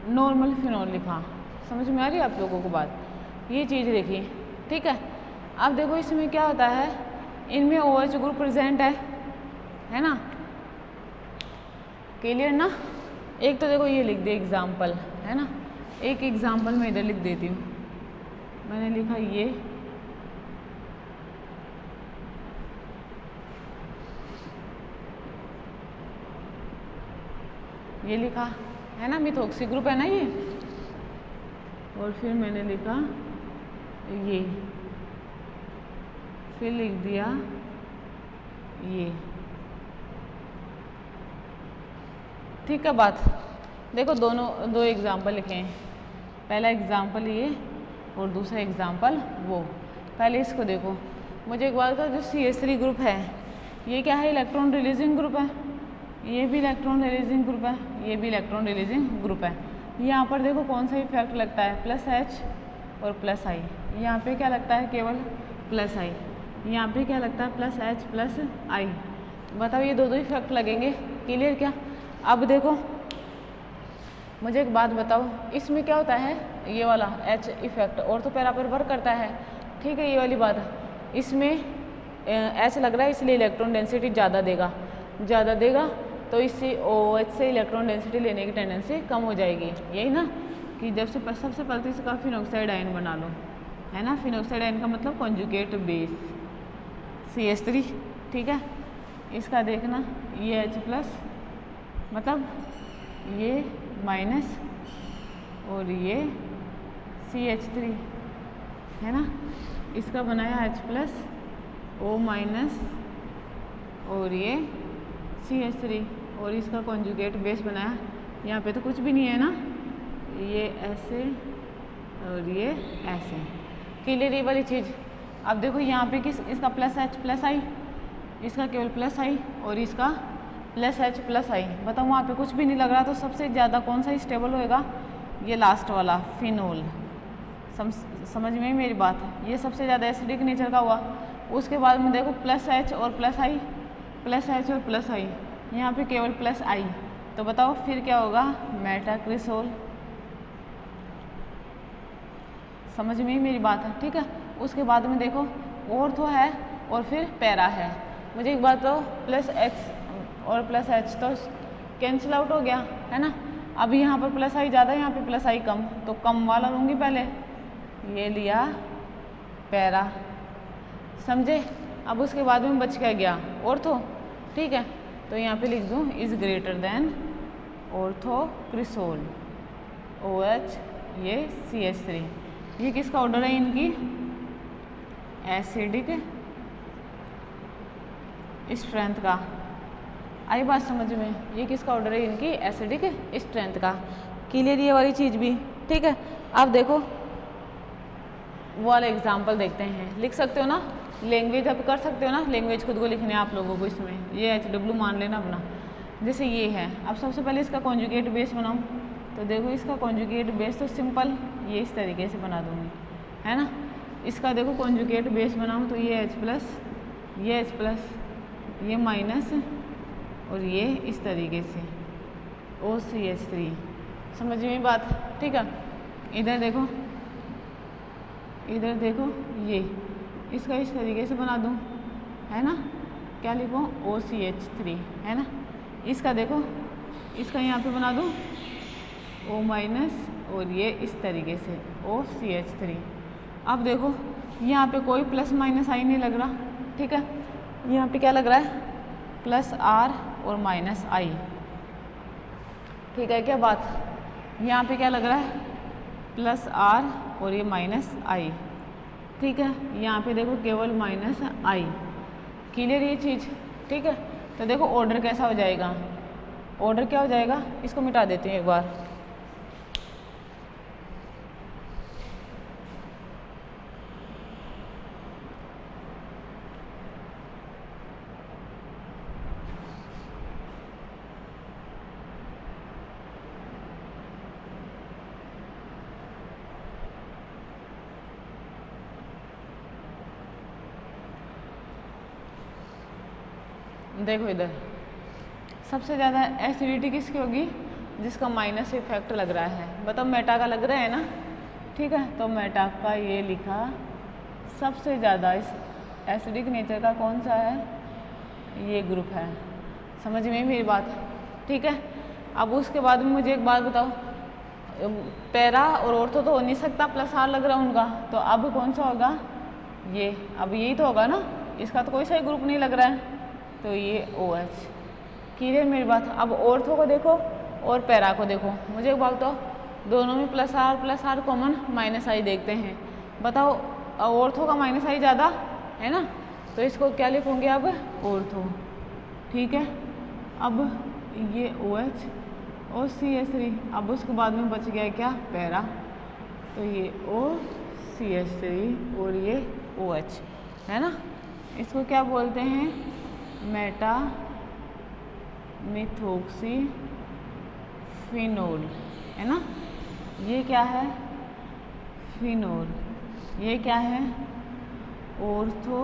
नॉर्मल फिनोल लिखा। समझ में आ रही है आप लोगों को बात, ये चीज़ देखिए। ठीक है, अब देखो इसमें क्या होता है, इनमें OH ग्रुप प्रेजेंट है ना। क्लियर ना। एक तो देखो ये लिख दे एग्जाम्पल, है ना। एक एग्जाम्पल मैं इधर लिख देती हूँ, मैंने लिखा ये लिखा, है ना, मिथॉक्सी ग्रुप है ना ये, और फिर मैंने लिखा ये, फिर लिख दिया ये। ठीक है बात। देखो दो एग्जाम्पल लिखे हैं, पहला एग्जाम्पल ये और दूसरा एग्जाम्पल वो। पहले इसको देखो, मुझे एक बात बताओ, जो CH3 ग्रुप है ये क्या है, इलेक्ट्रॉन रिलीजिंग ग्रुप है, ये भी इलेक्ट्रॉन रिलीजिंग ग्रुप है, ये भी इलेक्ट्रॉन रिलीजिंग ग्रुप है। यहाँ पर देखो कौन सा इफेक्ट लगता है, +H और +I। यहाँ पे क्या लगता है, केवल +I। यहाँ पे क्या लगता है, +H+I। बताओ ये दो इफेक्ट लगेंगे। क्लियर क्या। अब देखो मुझे एक बात बताओ, इसमें क्या होता है, ये वाला H इफेक्ट और तो पैरा पर वर्क करता है। ठीक है, ये वाली बात। इसमें H लग रहा है इसलिए इलेक्ट्रॉन डेंसिटी ज़्यादा देगा तो इससे OH से इलेक्ट्रॉन डेंसिटी लेने की टेंडेंसी कम हो जाएगी। यही ना कि जब से सबसे पहले तो इसका फिनॉक्साइड आयन बना लो, है ना। फिनॉक्साइड आयन का मतलब कॉन्जुगेट बेस CH3। ठीक है, इसका देखना ये H+ मतलब ये माइनस और ये CH3, है ना। इसका बनाया H+ O- और ये CH3 और इसका कॉन्जुगेट बेस बनाया। यहाँ पे तो कुछ भी नहीं है ना, ये ऐसे और ये ऐसे। क्लियर ये वाली चीज़। अब देखो यहाँ पे इसका +H+I, इसका केवल +I और इसका +H+I। बताओ वहाँ पे कुछ भी नहीं लग रहा, तो सबसे ज़्यादा कौन सा स्टेबल होएगा, ये लास्ट वाला फिनोल समझ में मेरी बात? ये सबसे ज़्यादा एसिडिक नेचर का हुआ। उसके बाद में देखो प्लस H और प्लस I, प्लस H और प्लस I, यहाँ पे केवल प्लस I, तो बताओ फिर क्या होगा? मेटाक्रिसोल। समझ में मेरी बात है? ठीक है। उसके बाद में देखो ऑर्थो है और फिर पैरा है। मुझे एक बात तो प्लस X और प्लस H तो कैंसिल आउट हो गया है ना। अभी यहाँ पर प्लस I ज़्यादा, यहाँ पे प्लस I कम, तो कम वाला लूँगी पहले, ये लिया पैरा, समझे। अब उसके बाद में बच क्या गया? ऑर्थो। ठीक है, तो यहाँ पे लिख दूँ इज़ ग्रेटर देन ऑर्थोक्रिसोल OH, ये CH3। ये किसका ऑर्डर है? इनकी एसिडिक स्ट्रेंथ का। आई बात समझ में? ये किसका ऑर्डर है? इनकी एसिडिक स्ट्रेंथ का। क्लियर ये वाली चीज़ भी? ठीक है। अब देखो वो वाला एग्जाम्पल देखते हैं। लिख सकते हो ना लैंग्वेज, अब कर सकते हो ना लैंग्वेज खुद को लिखने आप लोगों को। इसमें ये HW मान लेना अपना, जैसे ये है। अब सबसे पहले इसका कॉन्जुगेट बेस बनाऊँ, तो देखो इसका कॉन्जुगेट बेस तो सिंपल ये इस तरीके से बना दूँगी, है ना। इसका देखो कॉन्जुगेट बेस बनाऊँ तो ये H प्लस, ये H प्लस, ये माइनस और ये इस तरीके से OCH3। समझ में बात? ठीक है। इधर देखो, इधर देखो, ये इसका इस तरीके से बना दूँ, है ना। क्या लिखूँ? OCH3, है ना। इसका देखो, इसका यहाँ पे बना दूँ O माइनस और ये इस तरीके से OCH3। अब देखो यहाँ पे कोई प्लस माइनस आई नहीं लग रहा, ठीक है। यहाँ पे क्या लग रहा है? प्लस R और माइनस I, ठीक है क्या बात? यहाँ पे क्या लग रहा है? प्लस R और ये माइनस I, ठीक है। यहाँ पे देखो केवल माइनस I। क्लियर ये चीज़? ठीक है। तो देखो ऑर्डर कैसा हो जाएगा? ऑर्डर क्या हो जाएगा? इसको मिटा देते हैं एक बार। देखो इधर सबसे ज़्यादा एसिडिटी किसकी होगी? जिसका माइनस इफेक्ट लग रहा है। बताओ मेटा का लग रहा है ना, ठीक है। तो मेटा का ये लिखा सबसे ज़्यादा इस एसिडिक नेचर का कौन सा है? ये ग्रुप है। समझ में मेरी बात? ठीक है। अब उसके बाद में मुझे एक बात बताओ, पैरा और ऑर्थो तो हो नहीं सकता, प्लस R लग रहा है उनका, तो अब कौन सा होगा? ये, अब यही तो होगा ना। इसका तो कोई सही ग्रुप नहीं लग रहा है, तो ये OH। क्लियर मेरी बात? अब ऑर्थो को देखो और पैरा को देखो। मुझे एक बात बताओ, दोनों में plus R common, minus I देखते हैं। बताओ ऑर्थो का माइनस I ज़्यादा है ना, तो इसको क्या लिखोगे अब? ऑर्थो, ठीक है। अब ये OH और CH3। अब उसके बाद में बच गया क्या? पैरा, तो ये OCH3 और ये OH, है ना। इसको क्या बोलते हैं? मेटा मिथोक्सी फिनोल, है ना। ये क्या है? फिनोल। ये क्या है? Ortho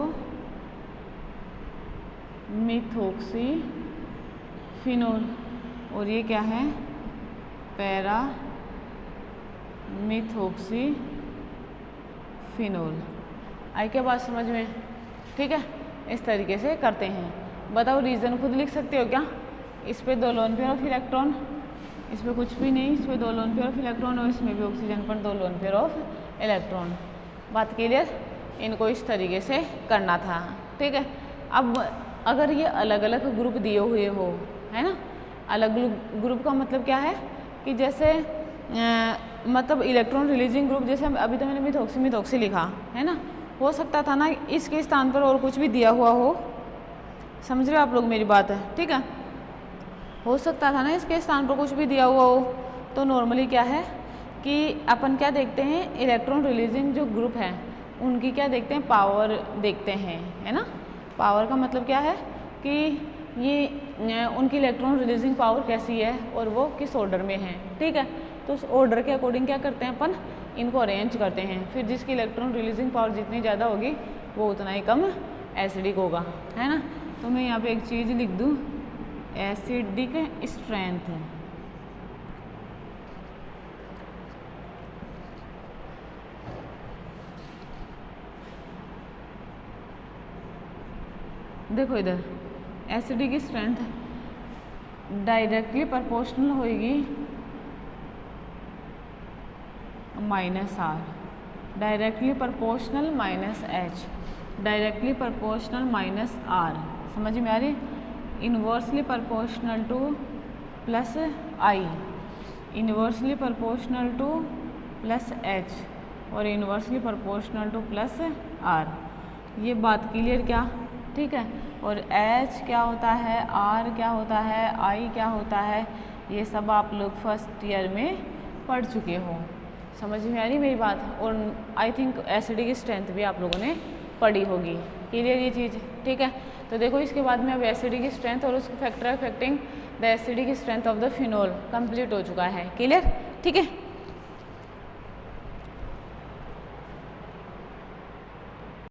methoxy phenol. और ये क्या है? Para methoxy phenol. आई क्या बात समझ में? ठीक है। इस तरीके से करते हैं। बताओ रीज़न खुद लिख सकते हो क्या? इस पे 2 लोन पेयर ऑफ इलेक्ट्रॉन, इस पे कुछ भी नहीं, इस पे 2 लोन पेयर ऑफ इलेक्ट्रॉन और इसमें भी ऑक्सीजन पर 2 लोन पेयर ऑफ इलेक्ट्रॉन। बात क्लियर? इनको इस तरीके से करना था, ठीक है। अब अगर ये अलग अलग ग्रुप दिए हुए हो, है ना, अलग ग्रुप का मतलब क्या है कि जैसे मतलब इलेक्ट्रॉन रिलीजिंग ग्रुप, जैसे अभी तो मैंने मिथोक्सी लिखा है ना, हो सकता था ना इसके स्थान पर और कुछ भी दिया हुआ हो। समझ रहे हो आप लोग मेरी बात है? ठीक है। हो सकता था ना इसके स्थान पर कुछ भी दिया हुआ हो। तो नॉर्मली क्या है कि अपन क्या देखते हैं, इलेक्ट्रॉन रिलीजिंग जो ग्रुप हैं उनकी क्या देखते हैं? पावर देखते हैं, है ना। पावर का मतलब क्या है कि ये उनकी इलेक्ट्रॉन रिलीजिंग पावर कैसी है और वो किस ऑर्डर में है, ठीक है। तो उस ऑर्डर के अकॉर्डिंग क्या करते हैं अपन? इनको अरेंज करते हैं, फिर जिसकी इलेक्ट्रॉन रिलीजिंग पावर जितनी ज़्यादा होगी वो उतना ही कम एसिडिक होगा, है ना। तो मैं यहाँ पे एक चीज़ लिख दूँ, एसिडिक स्ट्रेंथ है। देखो इधर एसिडिक स्ट्रेंथ डायरेक्टली प्रोपोर्शनल होएगी minus R, directly proportional minus H, directly proportional minus R, समझ में आ रही। Inversely proportional to plus I, inversely proportional to plus H और inversely proportional to plus R. ये बात क्लियर क्या, ठीक है। और एच क्या होता है, आर क्या होता है, आई क्या होता है, ये सब आप लोग फर्स्ट ईयर में पढ़ चुके हो, समझ में आ रही मेरी बात। और आई थिंक एसिडिक स्ट्रेंथ भी आप लोगों ने पढ़ी होगी, क्लियर ये चीज़, ठीक है। तो देखो इसके बाद में अब एसिडिक स्ट्रेंथ और उसके factor affecting the acidic strength of the phenol complete हो चुका है, क्लियर, ठीक है।